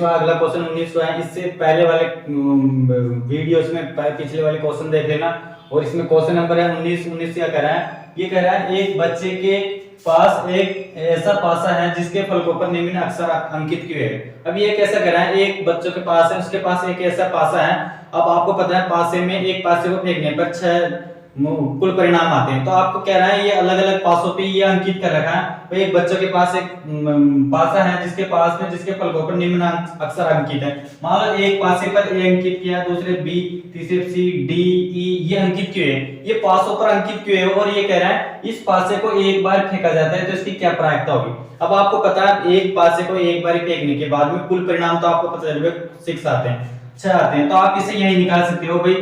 19वां अगला क्वेश्चन 19वां है। इससे पहले वाले वीडियोस में पिछले वाले क्वेश्चन देख लेना। और इसमें क्वेश्चन नंबर है 19 क्या कह रहा है, ये कह रहा है एक बच्चे के पास एक ऐसा पासा है जिसके फलकों पर निम्न अक्षर अंकित किए हैं। अब ये कैसा कह रहा है, एक बच्चों के पास है, उसके पास एक ऐसा पासा है। अब आपको पता है पासे में एक पासे को फेंकने पर 6 कुल परिणाम आते हैं। तो आपको कह रहा है ये अलग अलग पासों पे ये अंकित कर रखा है। तो एक बच्चों के पास एक पासा है जिसके पास में जिसके फलकों पर निम्न अक्षर अंकित है। मान लो एक पासे पर ए अंकित किया, दूसरे बी, तीसरे सी, डी, ई ये अंकित क्यों है, ये पासों पर अंकित क्यों है। और ये कह रहा है इस पासे को एक बार फेंका जाता है तो इसकी क्या प्रायिकता होगी। अब आपको पता है एक पासे को एक बार फेंकने के बाद में कुल परिणाम तो आपको पता चल 6 आते हैं, 6 आते हैं। तो आप इसे यही निकाल सकते हो भाई,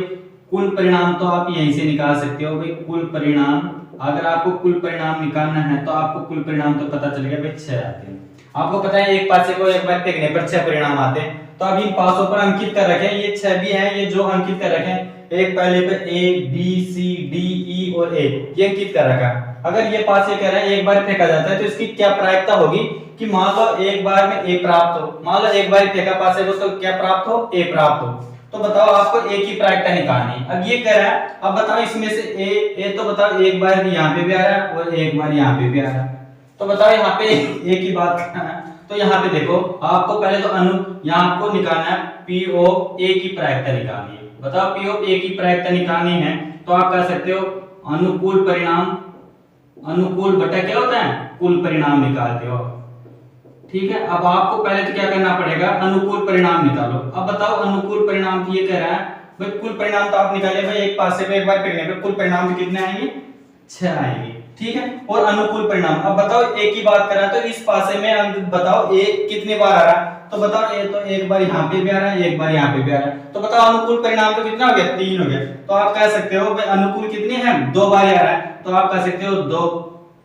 कुल परिणाम तो आप यहीं से निकाल सकते हो भाई। कुल परिणाम, अगर आपको कुल परिणाम निकालना है तो आपको कुल परिणाम तो पता चल गया भाई 6 आते हैं। आपको पता है एक पासे को एक बार फेंकने पर 6 परिणाम आते हैं। तो अब इन पासों पर अंकित कर रखे हैं, ये 6 भी है, ये जो अंकित कर रखे हैं एक पहले पे A B C D E और ए ये अंकित कर रखा है। अगर ये पासे कह रहे हैं एक बार फेंका जाता है तो इसकी क्या प्रायिकता होगी कि मान लो एक बार में ए प्राप्त हो, मान लो एक बार फेंका पासे को तो क्या प्राप्त हो, ए प्राप्त हो। तो बताओ आपको ए की प्रायिकता निकालनी है। अब ये कह रहा है, अब बताओ इसमें से ए तो बताओ एक बार यहाँ पे भी आ रहा है और एक बार यहाँ पे भी आ रहा है। तो बताओ यहाँ पे ए की बात करना है तो यहाँ पे देखो आपको पहले तो यहाँ आपको निकालना है पी ओ ए की प्रायिकता निकालनी है। बताओ पी ओ ए की प्रायिकता निकालनी है तो आप कर सकते हो अनुकूल परिणाम, अनुकूल बटा क्या होता है कुल परिणाम निकालते हो। ठीक है, अब आपको पहले तो क्या करना पड़ेगा, अनुकूल परिणाम निकालो। अब बताओ अनुकूल परिणाम की ये कह रहा है भाई कुल परिणाम तो आप निकालिए भाई, एक पासे पे एक बार फेंकने पे कुल परिणाम कितने आएंगे, 6 आएंगे। ठीक है, और अनुकूल परिणाम अब बताओ ए की बात करें तो इस पासे में बताओ ए कितनी बार आ रहा है। तो बताओ ए तो एक बार यहाँ पे भी आ रहा है, एक बार यहाँ पे भी आ रहा है। तो बताओ अनुकूल परिणाम तो कितना हो गया, 3 हो गया। तो आप कह सकते हो भाई अनुकूल कितने हैं, 2 बार आ रहा है। तो आप कह सकते हो 2।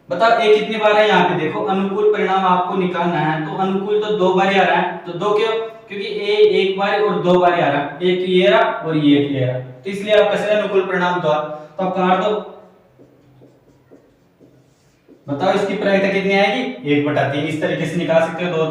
बताओ ए कितनी बार है, यहाँ पे देखो अनुकूल परिणाम आपको निकालना है तो अनुकूल तो 2 बार आ रहा है। तो 2 क्यों, क्योंकि ए एक बार और 2 बार आ रहा है, एक ये रहा और ये रहा। तो इसलिए आप कैसे अनुकूल परिणाम तो अब काट दो। बताओ इसकी प्रायिकता कितनी आएगी, 1/3। इस तरीके से निकाल सकते हो,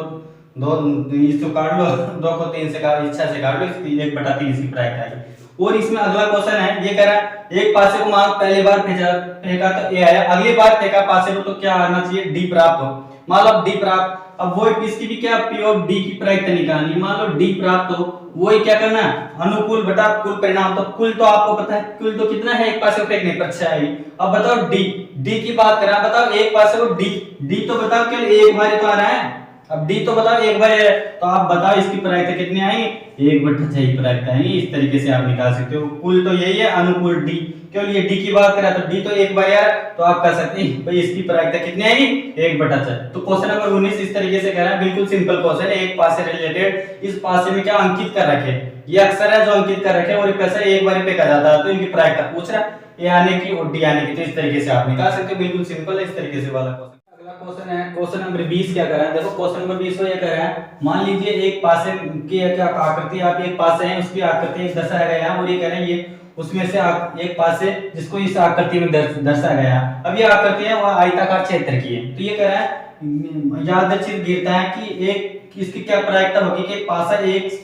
दो इसको काट लो, 2 को 3 से काट, इच्छा से काट लो, इसकी 1/3 इसकी प्रायिकता आएगी। और इसमें अगला क्वेश्चन है, ये कह रहा है एक पासे को मान पहली बार फेंका तो ए आया, अगली बार फेंका पासे को तो क्या आना चाहिए, डी प्राप्त हो। मान लो डी प्राप्त, अब वो इसकी भी क्या पी ऑफ डी की प्रायिकता निकालनी। मान लो डी प्राप्त हो, वो ही क्या करना है अनुकूल बटा कुल परिणाम। तो कुल तो आपको पता है कुल तो कितना है, एक पासे को फेंकने पर 6 आएगी। अब बताओ डी, डी की बात करें, बताओ एक पासे को डी, डी तो बताओ केवल एक बार तो आ रहा है। अब डी तो बताओ एक बार है, तो आप बताओ इसकी प्रायिकता कितनी आएगी, 1/6 ही प्रायिकता आएगी। इस तरीके से आप निकाल सकते हो। कुल तो यही है अनुकूल डी, केवल ये डी की बात करें तो डी तो एक बार यार, तो आप कह सकते हैं भाई इसकी प्रायिकता कितनी आएगी, 1/6। तो क्वेश्चन नंबर 19 इस तरीके से कह रहा है, बिल्कुल सिंपल क्वेश्चन है। एक पासे रिलेटेड, इस पासे में क्या अंकित कर रखे, ये अक्षर है जो अंकित कर रखे और पैसा एक बार फेंका जाता है तो इनकी प्रायिकता पूछ रहा है, ए आने की और डी आने की। तो इस तरीके से आप निकाल सकते हो, बिल्कुल सिंपल है इस तरीके से वाला क्वेश्चन। अगला क्वेश्चन है क्वेश्चन नंबर 20 क्या कर रहा है, देखो क्वेश्चन नंबर 20 में ये कह रहा है, मान लीजिए एक पासे की क्या आकृति, आप एक पासे है उसकी आकृति एक दर्शाया गया है और ये कह रहे हैं ये उसमें से एक पासे जिसको इस आकृति में दर्शाया गया है। अब ये आकृति है वह आयताकार क्षेत्र की है। तो ये कह रहा है यादृच्छिक गिरता है कि एक इसकी क्या प्रायिकता होगी कि पासा 1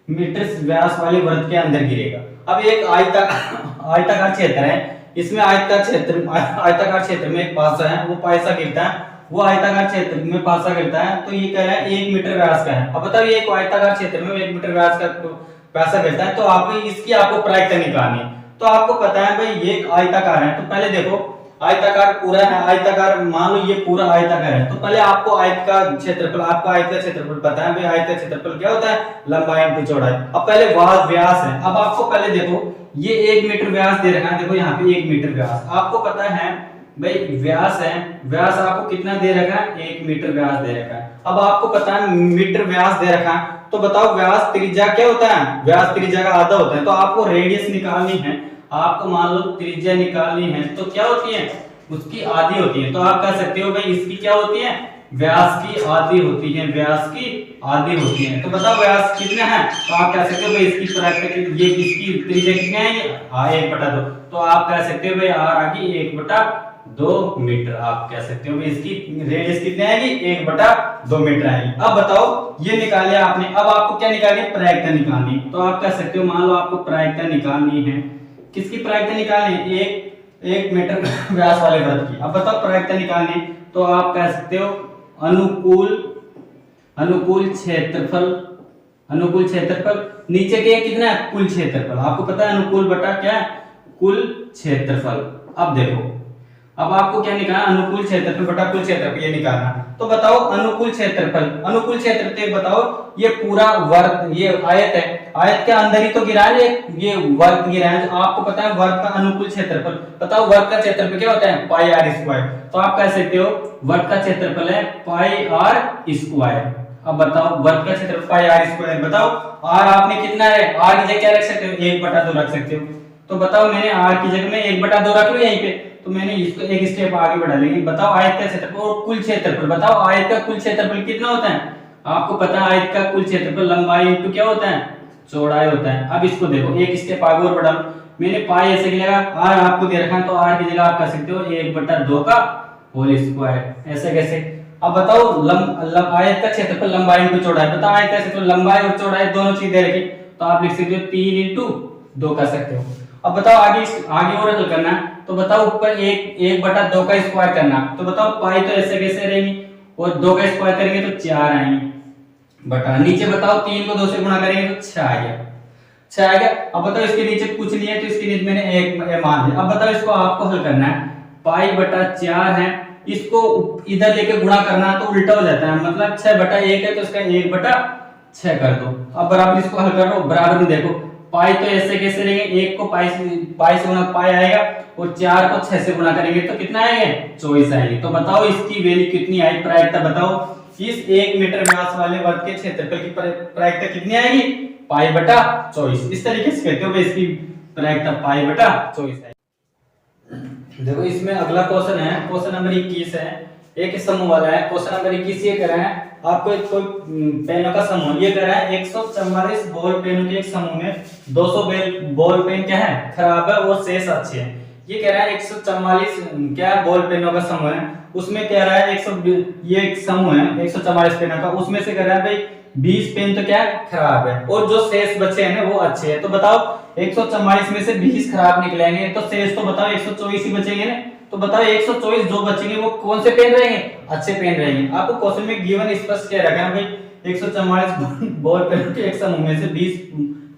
मीटर व्यास वाले वृत्त के अंदर गिरेगा। अब एक आयताकार क्षेत्र है, इसमें आयताकार क्षेत्र में एक पासा है, वो पासा गिरता है, वो आयताकार क्षेत्र में पासा गिरता है। तो ये कह रहा है 1 मीटर व्यास का है। अब बताओ ये एक आयताकार क्षेत्र में 1 मीटर व्यास का पासा गिरता है, तो आपको इसकी आपको प्रायिकता निकालनी है। तो आपको पता है भाई ये आयताकार है, तो पहले देखो आयताकार पूरा है, आयताकार मान लो ये पूरा आयताकार है। तो पहले आपको आयत का क्षेत्रफल, आपको आयत का क्षेत्रफल पता है भाई, आयत का क्षेत्रफल क्या होता है, लंबाई इंटू चौड़ाई। अब पहले व्यास है, अब आपको पहले देखो ये 1 मीटर व्यास दे रखा है, देखो यहाँ पे 1 मीटर व्यास आपको पता है भाई, व्यास है, व्यास आपको कितना दे रखा है, 1 मीटर व्यास दे रखा है। अब आपको पता है मीटर व्यास दे रखा है, तो बताओ व्यास त्रिज्या क्या होता है, व्यास त्रिज्या का आधा होता है। तो आपको रेडियस निकालनी है, आपको मान लो त्रिज्या निकालनी है तो क्या होती है, उसकी आधी होती है। तो आप कह सकते हो भाई इसकी क्या होती है, व्यास की आधी होती है, व्यास की आधी होती है। तो बताओ व्यास कितना है, तो आप कह सकते हो भाई इसकी प्रायिकता ये इसकी त्रिज्या कितनी आएगी, 1/2। तो आप कह सकते हो भाई आर आ गई 1/2 मीटर। आप कह सकते हो भाई इसकी रेडियस कितनी आएगी, 1/2 2 मीटर आएगी। अब बताओ ये निकाल लिया आपने, अब आपको क्या निकालनी है, प्रायिकता निकालनी। तो आप कह सकते हो मान लो आपको प्रायिकता निकालनी है, किसकी प्रायिकता निकालनी है, 1 मीटर व्यास वाले वृत्त की। अब बताओ प्रायिकता निकालनी, तो आप कह सकते हो अनुकूल क्षेत्रफल नीचे के कितना है, कुल क्षेत्रफल। आपको पता है अनुकूल बटा क्या है, कुल क्षेत्रफल। अब देखो, अब आपको क्या निकालना, अनुकूल क्षेत्रफल बटा कुल क्षेत्रफल ये निकालना। तो बताओ अनुकूल क्षेत्रफल बताओ, ये पूरा वर्ग, ये आयत है, आयत के अंदर ही तो गिरा है, ये वर्ग गिरा है। तो आपको पता है वर्ग का अनुकूल क्षेत्रफल, बताओ वर्ग का क्षेत्रफल क्या होता है, पाई आर स्क्वायर। तो आप कह सकते हो वर्ग का क्षेत्रफल है पाई आर स्क्वायर। अब बताओ वर्ग का क्षेत्रफल पाई आर स्क्वायर, बताओ आर आपने कितना है, आर की जगह क्या रख सकते हो, 1/2 रख सकते हो। तो बताओ मैंने आर की जगह में 1/2 रख लो यहीं पे, तो मैंने इसको एक स्टेप आगे बढ़ा लेंगे। बताओ आयत का क्षेत्रफल और कुल क्षेत्रफल, बताओ आयत का कुल क्षेत्रफल कितना होता है। आपको पता है आयत का कुल क्षेत्रफल लंबाई इंटू क्या होता है, चौड़ाई होता है। अब इसको देखो एक स्टेप आगे और बढ़ा लो, मैंने पाई ऐसे लिखा, आर आपको दे रखा है, तो आर की जगह आप कह सकते हो 1/2 का होल स्क्वायर। ऐसे कैसे, अब बताओ आयत का क्षेत्रफल लंबाई इंटू चौड़ाई, बताओ आयत का क्षेत्रफल लंबाई और चौड़ाई दोनों चीज दे रखी, तो आप लिख सकते हो 3 × 2 कर सकते हो। अब बताओ आगे और हल करना है, तो बताओ ऊपर 1/2 का स्क्वायर करना, तो बताओ पाई तो ऐसे कैसे रहेगी, और 2 का स्क्वायर करेंगे तो 4 आएंगे बटा, नीचे बताओ 3 को 2 से गुणा करेंगे तो 6 आ गया, 6 आ गया। अब बताओ इसके नीचे कुछ नहीं है, तो इसके नीचे मैंने 1 मान लिया। अब बताओ इसको आपको हल करना है, पाई बटा 4 है, इसको इधर लेके गुणा करना तो उल्टा हो जाता है, मतलब 6/1 है तो इसका 1/6 कर दो। अब बराबर इसको हल कर लो, बराबर में देखो पाई तो ऐसे कैसे लेंगे, 1 को पाई से गुणा पाई आएगा, और 4 को 6 से गुणा करेंगे तो कितना आएगा, 24 आएगी। तो बताओ इसकी वैल्यू कितनी आई, प्रायिकता बताओ, इस 1 मीटर व्यास वाले वर्ग के क्षेत्रफल की प्रायिकता कितनी आएगी, पाई/24। इस तरीके से कहते हो इसकी प्रायिकता पाई/24 है। देखो इसमें अगला क्वेश्चन है, क्वेश्चन नंबर 21 है, एक समूह वाला है। क्वेश्चन नंबर 21 ये कह रहा है आपको एक कोई पेनों का समूह, ये कह रहा है 144 बॉल पेनों के एक समूह में 200 बॉल पेन क्या है, खराब है और शेष अच्छे हैं। ये कह रहा है 144 क्या बॉल पेनों का समूह है, उसमें कह रहा है 100, ये एक समूह है 144 पेनों का, उसमें से कह रहा है भाई 20 पेन तो क्या खराब है और जो शेष बचे हैं ना वो अच्छे हैं। तो बताओ 144 में से 20 खराब निकलेंगे तो शेष तो बताओ 124 ही बचेंगे ना। तो बताओ 124 जो बचेंगे वो कौन से पेन रहेंगे, अच्छे पेन रहेंगे। आपको क्वेश्चन में गिवन स्पष्ट क्या रखा है भाई 144 बॉल पेन के एक समूह में से 20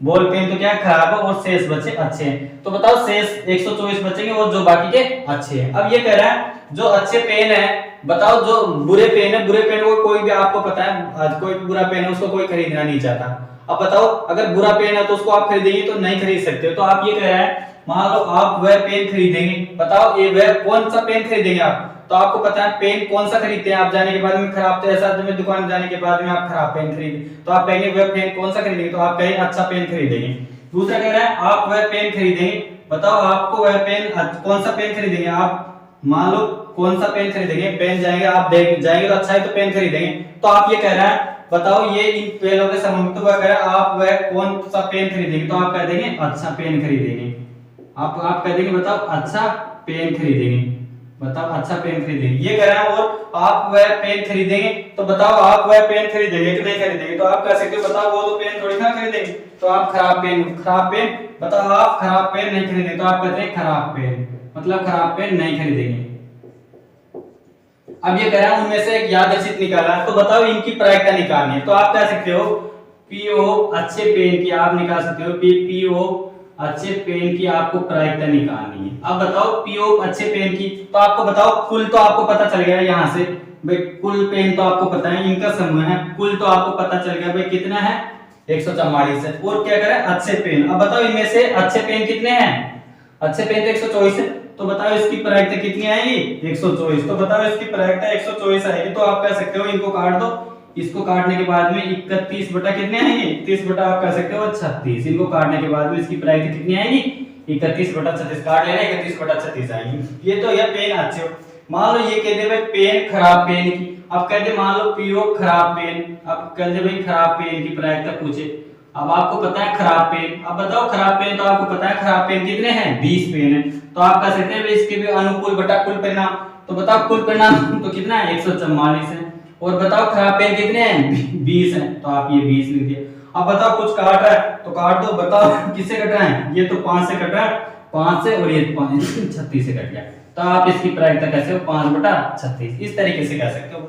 बॉल पेन तो क्या खराब है और शेष बचे अच्छे हैं। तो बताओ शेष 124 बचेंगे और जो बाकी के अच्छे हैं। अब ये कह रहा है जो अच्छे पेन है, बताओ जो बुरे पेन है, बुरे पेन को कोई भी आपको पता है आज कोई बुरा पेन है उसको कोई खरीदना नहीं चाहता। अब बताओ अगर बुरा पेन है तो उसको आप खरीदेंगे तो नहीं खरीद सकते। तो आप ये कह रहा है मान लो आप वह पेन खरीदेंगे, बताओ ये वह कौन सा पेन खरीदेंगे आप। तो आपको पता है पेन कौन सा खरीदते हैं आप, जाने के बाद में खराब, तो ऐसा में दुकान जाने के बाद में आप खराब पेन खरीदे तो आप कहेंगे वह पेन कौन सा खरीदेंगे, तो आप कहेंगे अच्छा पेन खरीदेंगे। दूसरा कह रहा है आप वह पेन खरीदेंगे, बताओ आपको वह पेन कौन सा पेन खरीदेंगे आप, मान लो कौन सा पेन खरीदेंगे, पेन जाएंगे आप देख जाएंगे तो अच्छा है तो पेन खरीदेंगे। तो आप ये कह रहा है बताओ ये इन पेनों के समूह में, तो वह कह रहा है आप वह कौन सा पेन खरीदेंगे, तो आप कह देंगे अच्छा पेन खरीदेंगे। आप कह देंगे बताओ अच्छा पेन खरीदेंगे, बताओ अच्छा पेन खरीदेंगे। ये कह रहा है और आप वह पेन खरीदेंगे, तो बताओ आप वह पेन खरीदेंगे कि नहीं खरीदेंगे। तो आप कह सकते हो बताओ वो तो पेन थोड़ी ना खरीदेंगे, तो आप खराब पेन बताओ आप खराब पेन नहीं खरीदेंगे, तो आप कहते हैं खराब पेन, मतलब खराब पेन नहीं खरीदेंगे। अब ये कह रहा है उनमें से एक यादृच्छिक निकाला है, तो बताओ इनकी प्रायिकता निकालनी है। तो आप कह सकते हो पीओ अच्छे पेन की आप निकाल सकते हो, पीओ अच्छे पेन की आपको प्रायिकता निकालनी है। अब बताओ पीओ अच्छे पेन की, तो आपको बताओ कुल तो आपको पता चल गया यहाँ से भाई कुल पेन तो आपको पता है इनका समूह है, कुल तो आपको पता चल गया भाई कितना है 144 है। और क्या करें अच्छे पेन, अब बताओ इनमें से अच्छे पेन कितने हैं, अच्छे पेन तो 124 है, तो बताओ इसकी प्रायिकता कितनी आएगी 124। तो बताओ इसकी प्रायिकता 124 आएगी। तो आप कह सकते हो इनको काट दो, इसको काटने के बाद में 31 बटा कितने आएंगे 31 बटा आप कह सकते हो 36। इनको काटने के बाद में इसकी प्रायिकता कितनी आएगी 31 बटा 36, काट लेना 31 बटा 36 आएंगी। ये तो ये पेन अच्छे हो। मान लो ये कहते भाई पेन खराब पेन की, अब कहते मान लो पीओ खराब पेन, अब कहते भाई खराब पेन की प्रायिकता पूछे। अब आपको पता है खराब पेन, अब बताओ खराब पेन, तो आपको पता है खराब पेन कितने हैं 20 पेन है। तो आप कह सकते हैं इसके भी अनुकूल बटा कुल परिणाम, तो बताओ कुल परिणाम तो कितना है 144 है। और बताओ खराब पेन कितने हैं 20 हैं, तो आप ये 20 लिख दिए। अब बताओ कुछ काट रहा है तो काट दो, बताओ किससे कट रहा है, ये तो 5 से कट रहा है, 5 से, और ये 36 से कट गया। तो आप इसकी प्रायिकता कैसे हो 5/36 इस तरीके से कह सकते हो।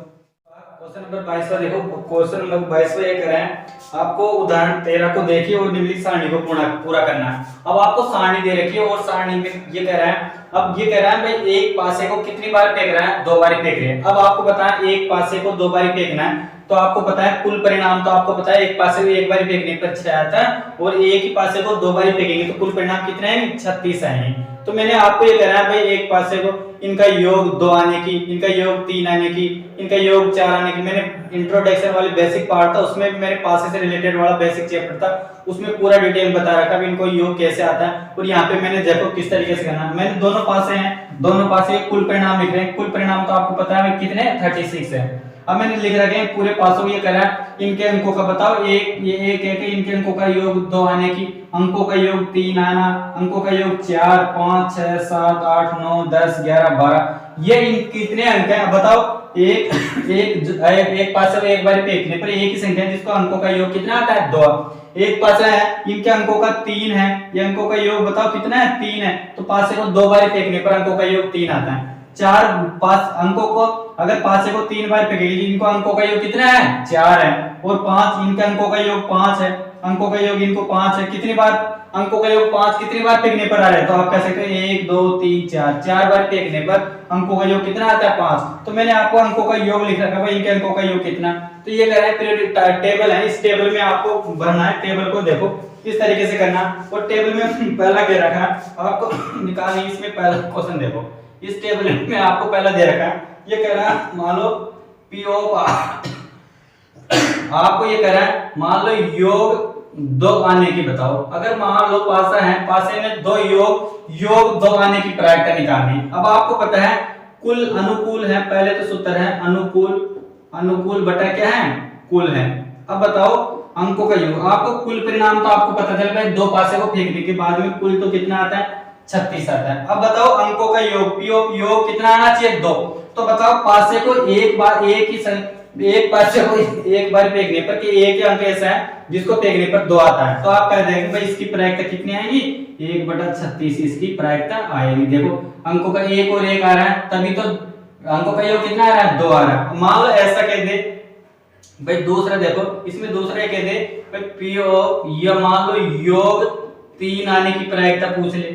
क्वेश्चन नंबर 22वां देखो, क्वेश्चन नंबर 22वां ये कह रहे हैं आपको उदाहरण 13 को देखिए और निम्नलिखित सारणी को पूरा करना है। अब आपको सारणी दे रखी है और सारणी में ये कह रहा है, अब ये कह रहा है भाई एक पासे को कितनी बार फेंक रहा है, 2 बार फेंक रहे हैं। अब आपको पता है एक पासे को 2 बार फेंकना है, तो आपको पता है कुल परिणाम, तो आपको पता है एक पासे को एक बार फेंकने पर 6 आता है और एक ही पासे को 2 बार फेंकेंगे तो कुल परिणाम कितने आएंगे 36 आएंगे। तो मैंने आपको ये कह रहा है भाई एक पासे को इनका योग 2 आने की, इनका योग 3 आने की, इनका योग 4 आने की। मैंने इंट्रोडक्शन वाली बेसिक पार्ट था उसमें मेरे पासे से रिलेटेड वाला बेसिक चैप्टर था, उसमें पूरा डिटेल बता रखा है इनको योग कैसे आता है। और यहाँ पे मैंने देखो किस तरीके से करना है, मैंने दोनों पासे हैं, दोनों पासे कुल परिणाम लिख रहे हैं, कुल परिणाम तो आपको पता है कितने 36 है। अब मैंने लिख रखे हैं पूरे पासों को, ये कह रहा है इनके अंकों का बताओ, ये एक है कि इनके अंकों का योग 2 आने की, अंकों का योग 3 आना, अंकों का योग 4 5 6 7 8 9 10 11 12, ये इन कितने अंक हैं बताओ। एक पासे में एक बार फेंकने पर एक ही संख्या है जिसको अंकों का योग कितना आता है 2। एक पासा है इनके अंकों का 3 है, ये अंकों का योग बताओ कितना है 3 है, तो पासे को 2 बार फेंकने पर अंकों का योग 3 आता है। 4 पास अंकों को अगर पासे को 3 बार फेंकेंगे इनको अंकों का योग कितना है 4 है, और 5 इनके अंकों का योग 5 है, अंकों का योग इनको 5 है। कितनी बार अंकों का योग 5 कितनी बार फेंकने पर आ रहा है, तो आप कह सकते हो 1 2 3 4, 4 बार फेंकने पर अंकों का योग कितना आता है 5। तो मैंने आपको अंकों का योग लिख रखा है भाई इनके अंकों का योग कितना, तो ये कह रहा है पीरियोडिक टेबल है, इस टेबल में आपको भरना है। टेबल को देखो इस तरीके से करना, और टेबल में पहला क्या रखा है आपको निकालनी, इसमें पहला क्वेश्चन देखो, इस टेबल में आपको पहला दे रखा है, ये कह रहा है मान लो पी ऑफ आपको ये कह रहा है मान लो योग 2 आने की बताओ। अगर मान लो पासा है, पासे में 2 योग 2 आने की प्रायिकता निकालनी। अब आपको पता है कुल अनुकूल है, पहले तो सूत्र है अनुकूल बटा क्या है कुल है। अब बताओ अंकों का योग, आपको कुल परिणाम तो आपको पता चल गया 2 पासे को फेंकने के बाद में कुल तो कितना आता है 36 आता है। अब बताओ अंकों का योग योग कितना आना चाहिए 2, तो बताओ पासे को एक पासे को एक बार फेंकने पर कि एक अंक ऐसा है जिसको फेंकने पर 2 आता है, तो आप कह देंगे भाई इसकी प्रायिकता कितनी आएगी 1/36 इसकी प्रायिकता आएगी। देखो अंकों का 1 और 1 आ रहा है, तभी तो अंकों का योग कितना आ रहा है 2 आ रहा है। मान लो ऐसा कह दे भाई, दूसरा देखो इसमें दूसरा कह दे भाई पी ऑफ, ये मान लो योग 3 आने की प्रायिकता पूछ ले,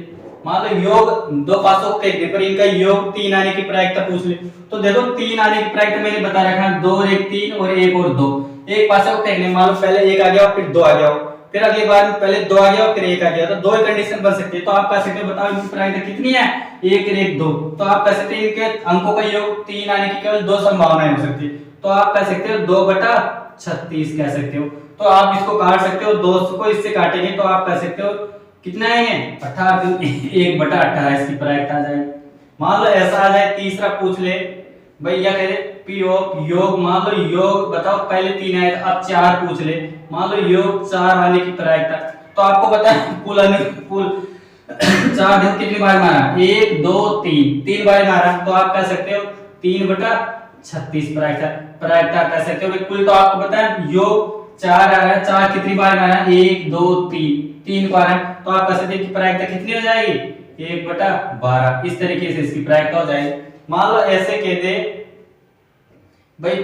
मान लो योग 2 पासों को फेंकने पर इनका योग 3 आने की प्रायिकता पूछ ले, तो देखो 3 आने की प्रायिकता मैंने बता रखा है 2 और 1 3 और 1 और 2। एक पासे को फेंकने मान लो पहले 1 आ गया फिर 2 आ गया, फिर अगली बार पहले 2 आ गया फिर 1 आ गया, तो 2 ही कंडीशन बन सकती है। तो आप कह सकते हो बताओ इनकी प्रायिकता कितनी है 1 और 1 2, तो आप कह सकते हैं इनके अंकों का योग 3 आने की केवल 2 संभावनाएं हो सकती है, तो आप कह सकते हो 2/36 कह सकते हो। तो आप इसको काट सकते हो, 2 को इससे काटेंगे तो आप कह सकते हो कितना आएंगे 18 1/18 इसकी प्रायिकता आ जाएगी। मान लो ऐसा आ जाए, तीसरा पूछ ले भैया कह रहे पी ऑफ योग, मान लो योग बताओ पहले 3 आए अब 4 पूछ ले, मान लो योग 4 आने की प्रायिकता, तो आपको पता है कुल 4 देखो कितनी बार मारा 1 2 3 बार मारा, तो आप कह सकते हो 3/36 प्रायिकता कह सकते हो। कुल तो आपको पता है योग 4 आ रहा है, 4 कितनी बार मारा 1 2 3 बार है, तो आप कह सकते हैं कि प्रायिकता कितनी हो जाएगी 1/12 इस तरीके से इसकी प्रायिकता हो जाएगी। मान लो ऐसे कह दे भाई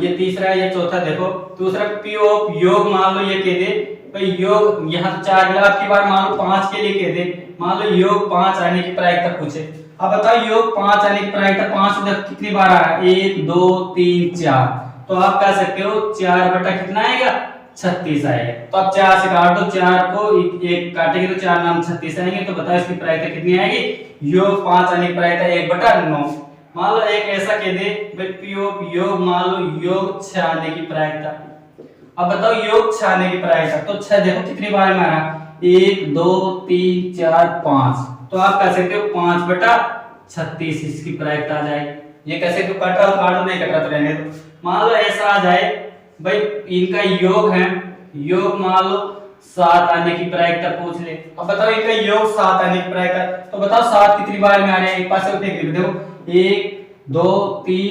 ये तीसरा ये चौथा देखो, दूसरा पी ऑफ योग मान लो ये कह दे भाई योग यहाँ 4 मिला, आपकी बार मान लो 5 के लिए कह दे, मान लो योग 5 आने की प्रायिकता पूछे। अब बताओ योग 5 आने की प्रायिकता 5 कितनी बार आ रहा है 1 2 3 4, तो आप कह सकते हो 4 बटा कितना आएगा 36 आएगा। तो अब 4 से काट दो, 4 को एक काटेंगे तो 4 नाम 36 आएंगे, तो बताओ इसकी प्रायिकता कितनी आएगी योग 5 आने की प्रायिकता 1/9। मान लो एक ऐसा कह दे भाई पी ऑफ योग मान लो योग 6 आने की प्रायिकता। अब बताओ योग 6 आने की प्रायिकता, तो 6 देखो कितनी बार में आ रहा 1 2 3 4 5, तो आप कह सकते हो 5/36 इसकी प्रायिकता आ जाएगी। ये कैसे तो कट रहा काट नहीं कट रहा तो रहने दो। मान लो ऐसा आ जाए भाई इनका योग है, योग मान लो 7 आने की प्रायिकता पूछ ले। अब बताओ इनका योग 7 आने की प्रायिकता, तो बताओ 7 कितनी बार में आ रहे हैं, एक पास से देखो 1 2 3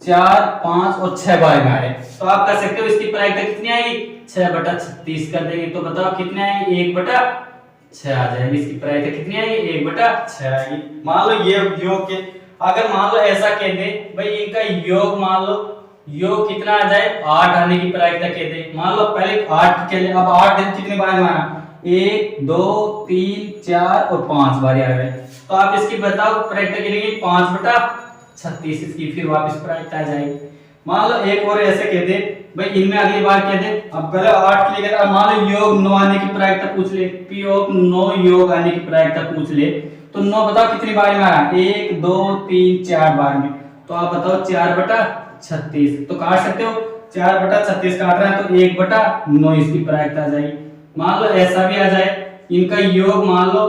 4, 5 और 6 बार में आ रहे हैं, तो आप कर सकते हो इसकी प्रायिकता कितनी आएगी, 6/36 कर देंगे तो बताओ कितने आएगी, 1/6 आ जाएगी। इसकी प्रायिकता कितनी आएगी, 1/6 आएगी। मान लो ये योग के, अगर मान लो ऐसा कह दे भाई इनका योग, मान लो योग कितना आ जाए, 8 आने की प्रायिकता कह दे। मान लो पहले 8 के लिए, अब 8 दिन कितने बार में आना, 1, 2, 3, 4 और 5 बार आ गए, तो आप इसकी बताओ प्रायिकता कितनी, 5/36 इसकी फिर वापस प्रायिकता आ जाएगी। मान लो एक और ऐसे कह दे भाई इनमें अगली बार कह दे, अब पहले 8 के लिए कहता, मान लो योग 9 आने की प्रायिकता पूछ ले, पी ऑफ 9 योग आने की प्रायिकता पूछ ले, तो 9 बताओ कितनी बार में आ रहा है, 1, 2, 3, 4 बार में, तो आप बताओ 4/36, तो काट सकते हो, 4/36 काट रहा है तो 1/9 इसकी प्रायिकता आ जाएगी। मान लो ऐसा भी आ जाए, इनका योग मान लो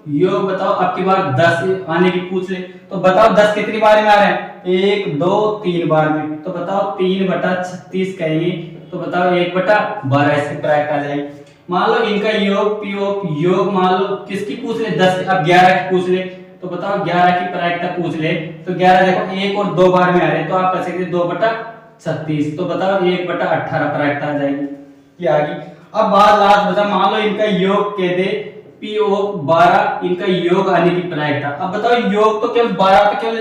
योग बताओ आपकी बार 10 आने की पूछ ले, तो बताओ 10 कितनी बार में आ रहे हैं, 1, 2, 3 बार में, तो बताओ 3/36 कहेंगे, तो बताओ 1/12 इसकी प्रायिकता आ जाएगी। मान लो इनका योग पी ऑफ योग मान लो किसकी पूछ ले, 10, अब 11 की पूछ ले, तो बताओ 11 की प्रायिकता पूछ ले, तो 11 देखो 1 और 2 बार में आ रहे हैं, तो आप कह सकते 2/36, तो बताओ 1/18 प्रायिकता आ जाएगी, ये आ गई। अब बात लास्ट बचा, मान लो इनका योग कह दे पी ऑफ 12, इनका योग आने की प्रायिकता, अब बताओ योग तो केवल 12, तो केवल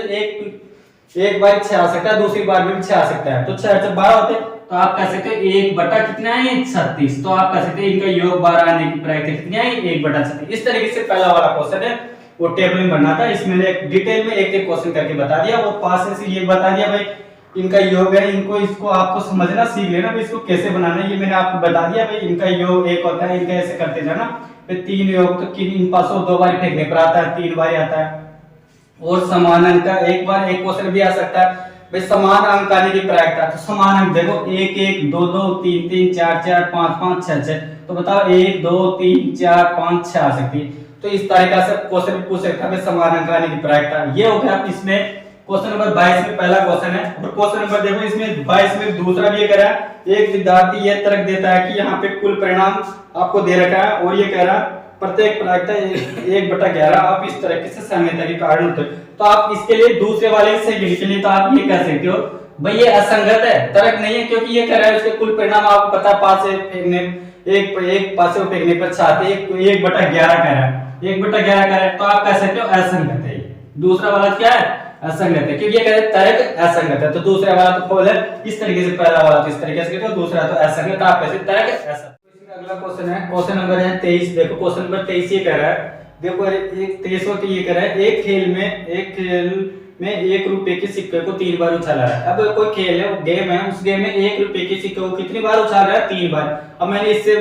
एक बार 6 आ सकता है, दूसरी बार भी 6 आ सकता है, तो 6 से 12 होते, तो आप कह सकते हो 1 कितना है 36, तो आप कह सकते हैं इनका योग 12 आने की प्रायिकता कितनी आएगी, 1/36। इस तरीके से पहला वाला क्वेश्चन है वो टेबल में बनना था, इसमें एक डिटेल में एक एक क्वेश्चन करके बता दिया, और पास से ये बता दिया भाई इनका योग है, इनको इसको आपको समझना सीख लेना भाई इसको कैसे बनाना है, ये मैंने आपको बता दिया भाई इनका योग एक होता है, इनका ऐसे करते जाना, फिर 3 योग तो इन पासों 2 बार फेंकने पर आता है, 3 बार आता है, और समान अंक का एक बार एक क्वेश्चन भी आ सकता है भाई समान अंक आने की प्रायिकता, तो समान अंक देखो 1, 1, 2, 2, 3, 3, 4, 4, 5, 5, 6, 6, तो बताओ 1, 2, 3, 4, 5, 6 आ सकती है, तो इस तरीका से क्वेश्चन पूछ सकता है समान अंक आने की प्रायिकता। ये हो गया इसमें क्वेश्चन नंबर 22 में पहला क्वेश्चन है, और क्वेश्चन नंबर देखो इसमें 22 में दूसरा भी ये कह रहा है, एक विद्यार्थी यह तर्क देता है कि यहाँ पे कुल परिणाम आपको दे रखा है, और ये कह रहा है प्रत्येक प्रायिकता 1/11, आप इस तरीके से साम्यता के कारण होते, तो आप इसके लिए दूसरे वाले से के लिए तो आप ये कह सकते हो भाई ये असंगत है, तर्क नहीं है, क्योंकि ये कह रहा है उसके कुल परिणाम आपको पता है, पास से फेंकने एक पासे फेंकने पर 6 1/11 कह रहा है, 1/11 कह रहा है, तो आप कह सकते हो असंगत है। दूसरा वाला क्या है, असंगत है, क्योंकि ये कहते हैं तर्क असंगत है, तो दूसरा वाला तो फॉल है, इस तरीके से पहला वाला तो इस तरीके से कहते हो, दूसरा तो असंगत, आप कैसे तर्क असंगत। अगला क्वेश्चन है, क्वेश्चन नंबर है 23, देखो क्वेश्चन नंबर 23 ये कह रहा है, देखो एक 23 होती ये कह रहा है एक खेल में 1 रुपए के सिक्के को 3 बार उछाला है। अब कोई खेल है, गेम है, उस गेम में 1 रुपए के सिक्के को कितनी बार उछाल रहा है, 3 बार। अब मैंने इससे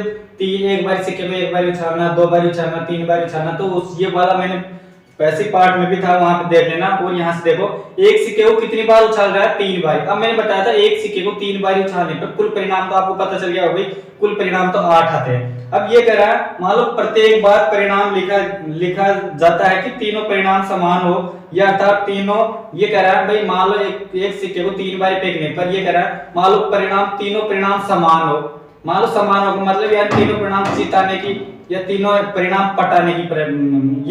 1 बार सिक्के में 1 बार उछालना, 2 बार उछालना, 3 बार उछालना, तो उस ये वाला मैंने वैसे पार्ट में भी था, वहां पे देख लेना। और यहाँ से देखो एक सिक्के को कितनी बार उछाल रहा है, 3 बार। अब मैंने बताया था एक सिक्के को 3 बार उछालने पर कुल परिणाम तो आपको पता चल गया होगा, कुल परिणाम तो 8 आते हैं। अब ये कह रहा है मान लो प्रत्येक बार परिणाम लिखा जाता है कि तीनों परिणाम समान हो, या अर्थात तीनों, ये कह रहा है भाई मान लो एक सिक्के को 3 बार फेंकने पर ये कह रहा है मान लो परिणाम तीनों परिणाम समान हो, मान लो समान हो मतलब यार तीनों परिणाम चिताने की या तीनों परिणाम पटाने की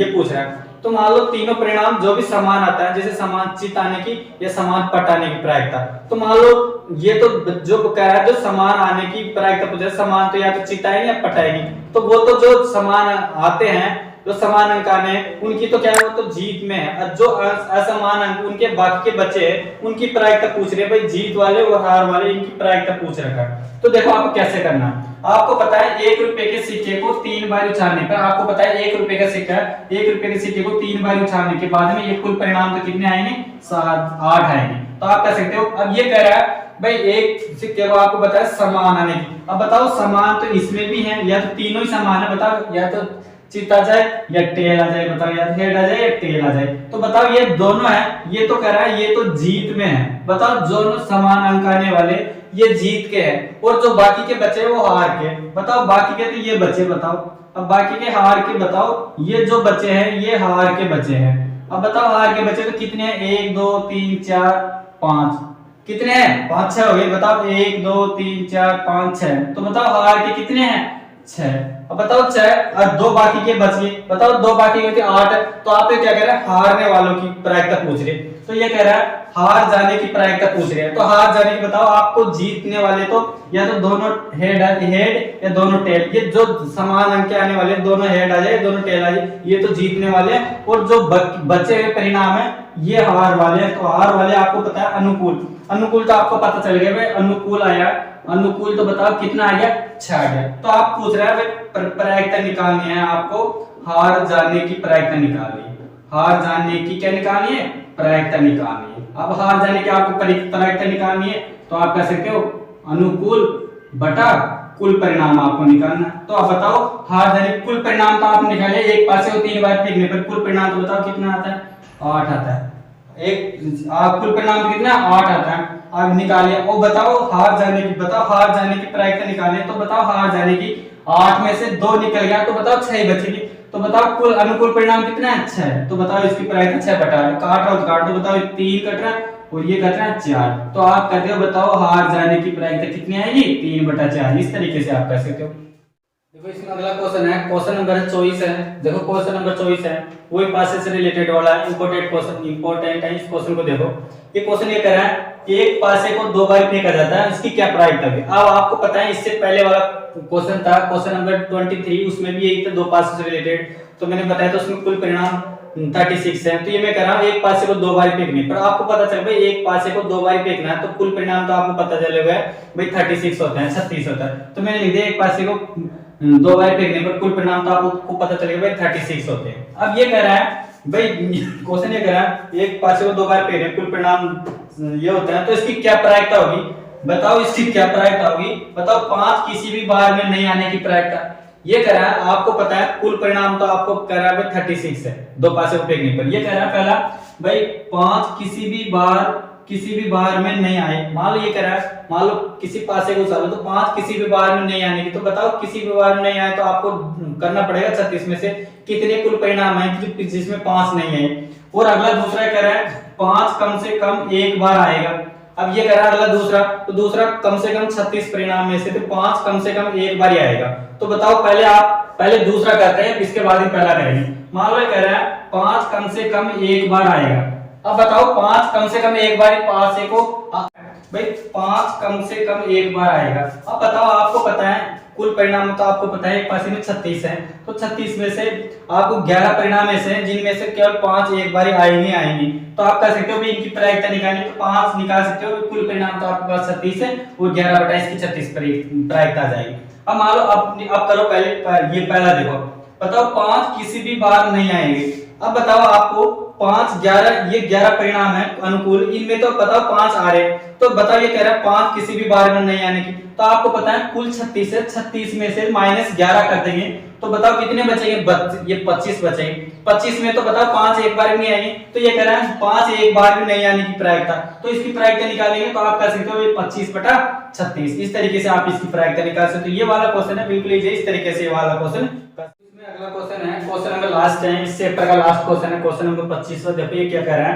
ये पूछ रहा है। तो मान लो तीनों परिणाम जो भी समान आता है, जैसे समान चिताने की या समान पटाने की प्रायिकता, तो मान लो ये तो जो कह रहा है जो समान आने की प्रायिकता पूछ रहा है, समान तो या तो चिताएंगे या पटाएंगे, तो वो तो जो समान आते हैं, जो समान अंक आने उनकी तो क्या है वो तो जीत में है, जो असमान अंक उनके बाकी के बचे हैं उनकी प्रायिकता पूछ रहे हैं भाई, जीत वाले और हार वाले इनकी प्रायिकता पूछ रखा है। तो देखो आपको कैसे करना है, आपको पता है 1 रुपए के सिक्के को 3 बार उछालने पर, आपको पता है 1 रुपए का सिक्का, 1 रुपए के सिक्के को 3 बार उछालने के बाद में ये कुल परिणाम तो कितने आएंगे, 8 आएंगे। तो आप कह सकते हो, अब ये कह रहा है भाई एक सिक्के को आपको बताया समान आने की, अब बताओ समान तो इसमें भी है, या तो तीनों ही समान है, बताओ या तो चित आ जाए या टेल आ जाए, बताओ या हेड आ जाए या टेल आ जाए, तो बताओ ये दोनों है, ये तो कह रहा है ये तो जीत में है, बताओ दोनों समान अंक आने वाले ये जीत के हैं, और जो बाकी के बचे वो हार के, बताओ बाकी के तो ये बचे, बताओ अब बाकी के हार के, बताओ ये जो बचे हैं ये हार के बचे हैं। अब बताओ हार के बचे तो कितने हैं, 1 2 3 4 5, कितने हैं 5 6 हो गए, बताओ 1 2 3 4 5 6, तो बताओ हार के कितने हैं 6। अब बताओ 6 और 2 बाकी के बच गए, बताओ 2 बाकी के 8, तो आप क्या कह रहे हैं हारने वालों की प्रायिकता पूछ रहे। तो ये कह रहा है हार जाने की प्रायिकता पूछ रहे हैं। तो हार जाने की बताओ, आपको जीतने वाले तो या तो दोनों हेड या दोनों टेल, ये जो समान अंक आने वाले दोनों हेड आ जाए दोनों टेल आ जाए, ये तो जीतने वाले हैं, और जो बचे हुए परिणाम है ये हार वाले हैं। तो हार वाले आपको पता है अनुकूल, अनुकूल तो आपको पता चल गया भाई, अनुकूल आया, अनुकूल तो बताओ कितना आ गया, 6 आ गया। तो आप पूछ रहे हैं प्रायिकता निकालनी है आपको, हार जाने की प्रायिकता निकालनी है, हार जाने की क्या निकालनी है, प्रायिकता निकालनी है। अब हार जाने की आपको प्रायिकता निकालनी है तो आप कह सकते हो अनुकूल बटा कुल परिणाम आपको निकालना है। तो आप बताओ हार जाने कुल परिणाम तो आपने निकाले, एक पासे को 3 बार फेंकने पर कुल परिणाम तो बताओ कितना आता है, 8 आता है। कुल परिणाम तो कितना 8 आता है, आप निकालिए। और बताओ हार जाने की, बताओ हार जाने की प्रायिकता निकालनी है, तो बताओ हार जाने की 8 में से 2 निकल गया तो बताओ 6 बचेगी। तो बताओ कुल अनुकूल परिणाम कितना है, 6 है। तो बताओ इसकी प्रायिकता 6 बटा, काट रहा हूं तो काट दो, बताओ 3 कट रहा है और ये कट रहा है 4। तो आप कहते हो बताओ हार जाने की प्रायिकता कितनी आएगी, 3 बटा 4। इस तरीके से आप कह सकते हो। देखो इसमें अगला क्वेश्चन है, क्वेश्चन नंबर 24 है। देखो क्वेश्चन नंबर 24 है, वही पासे से रिलेटेड वाला है, इंपॉर्टेंट क्वेश्चन, इंपॉर्टेंट है। इस क्वेश्चन को देखो, ये क्वेश्चन ये कह रहा है एक पासे को 2 बार फेंका जाता है, इसकी क्या प्रायिकता है। अब आपको पता है इससे पहले वाला क्वेश्चन था, क्वेश्चन नंबर 23, उसमें भी यही था 2 पासे से रिलेटेड, तो मैंने बताया था उसमें कुल परिणाम 36 है। तो ये मैं कह रहा हूं एक पासे को 2 बार फेंकने पर आपको पता चल भाई एक पासे को 2 बार फेंकना है तो कुल परिणाम तो आपको पता चलेगा भाई 36 होता है, 36 होता है। तो मैंने लिख दिया एक पासे को 2 बार फेंकने पर कुल परिणाम तो आपको पता चलेगा भाई 36 होते हैं। अब ये कह रहा है भाई, क्वेश्चन ये कह रहा है एक पासे को 2 बार फेंकने कुल परिणाम ये होता है, तो इसकी क्या प्रायिकता होगी, बताओ इसकी क्या प्रायिकता होगी। बताओ 5 किसी भी बार में नहीं आने की प्रायिकता। ये कह रहा है आपको पता है कुल परिणाम तो आपको कह रहा है भाई 36 है 2 पासे को फेंकने पर। ये कह रहा है पहला भाई 5 किसी भी बार में नहीं आए। मान लो ये कह रहा है, मान लो किसी पासे को उछालो तो 5 किसी भी बार में नहीं आने की। तो बताओ किसी भी बार में नहीं आए तो आपको करना पड़ेगा 36 में से कितने कुल परिणाम है जिसमें 5 नहीं आए। और अगला दूसरा कह रहा है 5 कम से कम एक बार आएगा। अब ये कह रहा है अगला दूसरा, तो दूसरा कम से कम 36 परिणाम में से तो 5 कम से कम एक बार ही आएगा। तो बताओ पहले दूसरा करते हैं, इसके बाद ही पहला करेंगे। मान लो कह रहा है 5 कम से कम एक बार आएगा। अब बताओ 5 कम से कम एक बार, 5 से को भाई 5 कम से कम एक बार आएगा। अब बताओ आपको पता है कुल परिणाम तो आपको पता है एक पासे में 36 है, तो 36 में से आपको 11 परिणाम ऐसे हैं जिनमें से केवल 5 एक बार आएंगी। तो आप कह सकते हो भी इनकी प्रायिकता निकालनी, तो 5 निकाल सकते हो, कुल परिणाम तो आपके पास 36 है और 11 बटा इसकी 36 प्रायिकता आ जाएगी। अब मान लो अब करो पहले ये पहला देखो, बताओ 5 किसी भी बार नहीं आएंगे। अब बताओ आपको 5 11 ये 11 परिणाम है अनुकूल, इनमें तो बताओ 5 आ रहे, तो बताओ ये कह रहा है 5 किसी भी बार में नहीं आने की। तो आपको पता है कुल 36 है, 36 में से -11 कर देंगे तो बताओ कितने बचेंगे, ये 25 बचेंगे। 25 में तो बताओ 5 एक बार में नहीं आएंगे, तो ये कह रहा है 5 एक बार में नहीं आने की प्रायिकता। तो इसकी प्रायिकता निकालेंगे तो आप कह सकते हो 25 बटा 36। इस तरीके से आप इसकी प्रायिकता निकाल सकते हो। ये वाला क्वेश्चन है बिल्कुल इस तरीके से वाला क्वेश्चन। इसमें अगला क्वेश्चन है, क्वेश्चन नंबर लास्ट है इस चैप्टर का लास्ट क्वेश्चन है, क्वेश्चन नंबर 25वां। देखो ये क्या कह रहा है,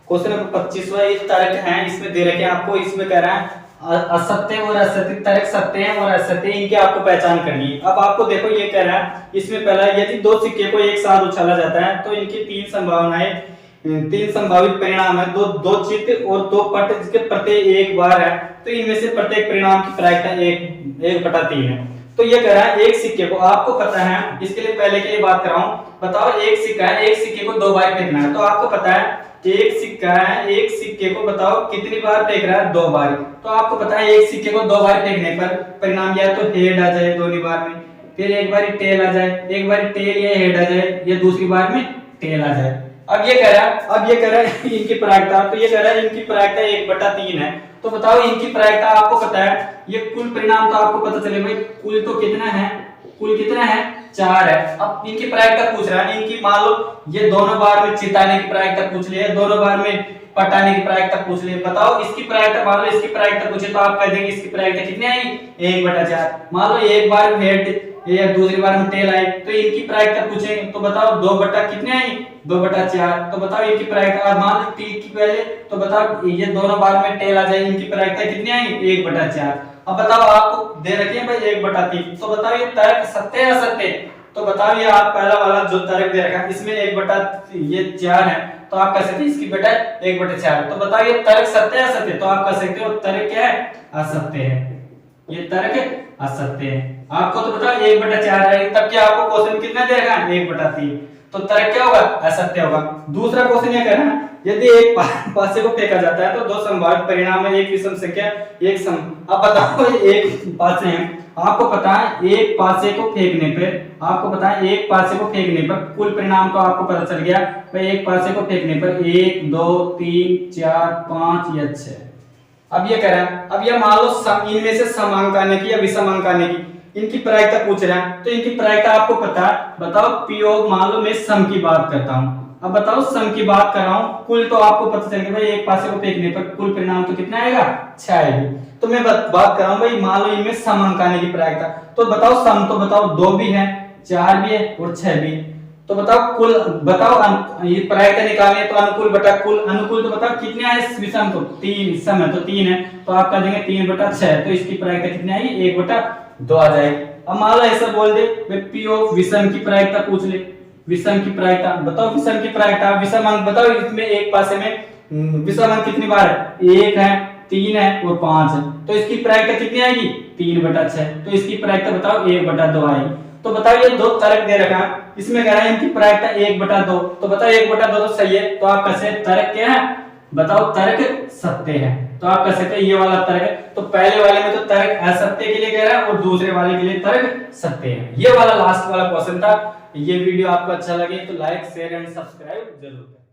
क्वेश्चन नंबर 25वां एक तर्क है, इसमें दे रखे आपको, इसमें कह रहा है असत्य और असत्य तर्क सत्य है और असत्य इनकी आपको पहचान करनी है। अब आपको देखो ये कह रहा है इसमें पहला यदि 2 सिक्के को एक साथ उछाला जाता है तो इनकी 3 संभावनाएं, 3 संभावित परिणाम है, दो चित्त और 2 पट जिसके प्रत्येक एक बार है, तो इनमें से प्रत्येक परिणाम की प्रायिकता 1/3 है। तो ये कह रहा है एक सिक्के को, आपको पता है इसके लिए पहले के लिए बात कर रहा हूं, बताओ एक सिक्का है, एक सिक्के को 2 बार फेंकना है। तो आपको पता है एक सिक्का है, एक सिक्के को बताओ कितनी बार फेंक रहा है, 2 बार। तो आपको पता है एक सिक्के को 2 बार फेंकने पर परिणाम या तो हेड आ जाए दोनों बार में, फिर एक बार टेल आ जाए, एक बार टेल या हेड आ जाए, या दूसरी बार में टेल आ जाए। अब ये कह रहा है इनकी प्रायिकता, तो ये कह रहा है इनकी प्रायिकता 1/3 है। तो बताओ इनकी प्रायिकता आपको पता है, ये कुल परिणाम तो आपको पता चले भाई कुल तो कितना है, कुल कितना है 4 है। अब इनकी प्रायिकता पूछ रहा है, इनकी मान लो ये दोनों बार में चिताने की प्रायिकता पूछ लिया, दोनों बार में पटाने की प्रायिकता पूछ लिया। बताओ इसकी प्रायिकता, मान लो इसकी प्रायिकता पूछे तो आप कह देंगे इसकी प्रायिकता कितनी आएगी 1/4। मान लो एक बार में हेड या दूसरी बार में टेल आई तो इनकी प्रायिकता पूछेंगे तो बताओ 2 बटा कितने आएगी 2/4। तो बताओ इनकी प्रायिकता मान लो टी की पहले, तो बताओ ये दोनों बार में टेल आ जाए, इनकी प्रायिकता कितनी आएगी 1/4। अब बताओ आपको दे रखी है भाई 1/3, तो बताओ ये तर्क सत्य है असत्य। तो बताओ ये आप पहला वाला जो तर्क दे रखा है इसमें 1/4 है, तो आप कह सकते हैं इसकी बेटा 1/4। तो बताओ ये तर्क सत्य है असत्य? तो आप कह सकते हो तर्क क्या है? असत्य है। ये तर्क असत्य है। आपको तो बताओ 1/4 है, तब क्या आपको क्वेश्चन कितना देगा? 1/3। तो तर्क क्या होगा? असत्य होगा। दूसरा क्वेश्चन ये कह रहा है यदि एक पासे को फेंका जाता है तो दो संभावित परिणाम है, एक विषम संख्या एक सम। अब बताओ एक पासे है, आपको पता है एक पासे को फेंकने पर कुल परिणाम तो आपको पता चल गया भाई, एक पासे को फेंकने पर 1 2 3 4 5 या 6। अब ये कह रहा है, अब ये मान लो इनमें से सम अंक आने की या विषम अंक आने की, इनकी प्रायिकता पूछ रहा है। तो इनकी प्रायिकता आपको पता है, बताओ पी ऑफ, मान लो मैं सम की बात करता हूं। अब बताओ सम की बात कर रहा हूं, कुल तो आपको पता चल गया भाई, एक पासे को फेंकने पर कुल परिणाम तो कितना आएगा? 6 आएगी। तो मैं बात कर रहा हूं भाई, मान लो इनमें सम अंक आने की प्रायिकता। तो बताओ सम, तो बताओ 2 भी है, 4 भी है और 6 भी। तो बताओ कुल, बताओ ये प्रायिकता निकालनी है तो अनुकूल बटा कुल। अनुकूल तो बताओ कितने आए विषम? तो 3, सम है तो 3 है, तो आप कर देंगे 3/6। तो इसकी प्रायिकता कितनी आएगी? 1/2 आ जाएगी। अब मान लो ऐसा बोल दे भाई पी ऑफ विषम की प्रायिकता पूछ ले। विषम की प्रायिकता बताओ, विषम की प्रायिकता, विषम अंक बताओ। इसमें एक पासे में विषम अंक कितनी बार है? 1 है, 3 है और 5 है। तो इसकी प्रायिकता कितनी आएगी? 3/6। तो इसकी प्रायिकता बताओ 1/2 आएगी। तो बताओ ये दो तर्क दे रखा है, इसमें कह रहा है इनकी प्रायिकता 1/2। तो बताओ 1/2 तो सही है, तो आप कैसे तर्क क्या है? बताओ तर्क सत्य है। तो आप कह सकते हैं ये वाला तर्क है। तो पहले वाले में तो तर्क असत्य के लिए कह रहा है और दूसरे वाले के लिए तर्क सत्य है। ये वाला लास्ट वाला क्वेश्चन था। ये वीडियो आपको अच्छा लगे तो लाइक शेयर एंड सब्सक्राइब जरूर करें।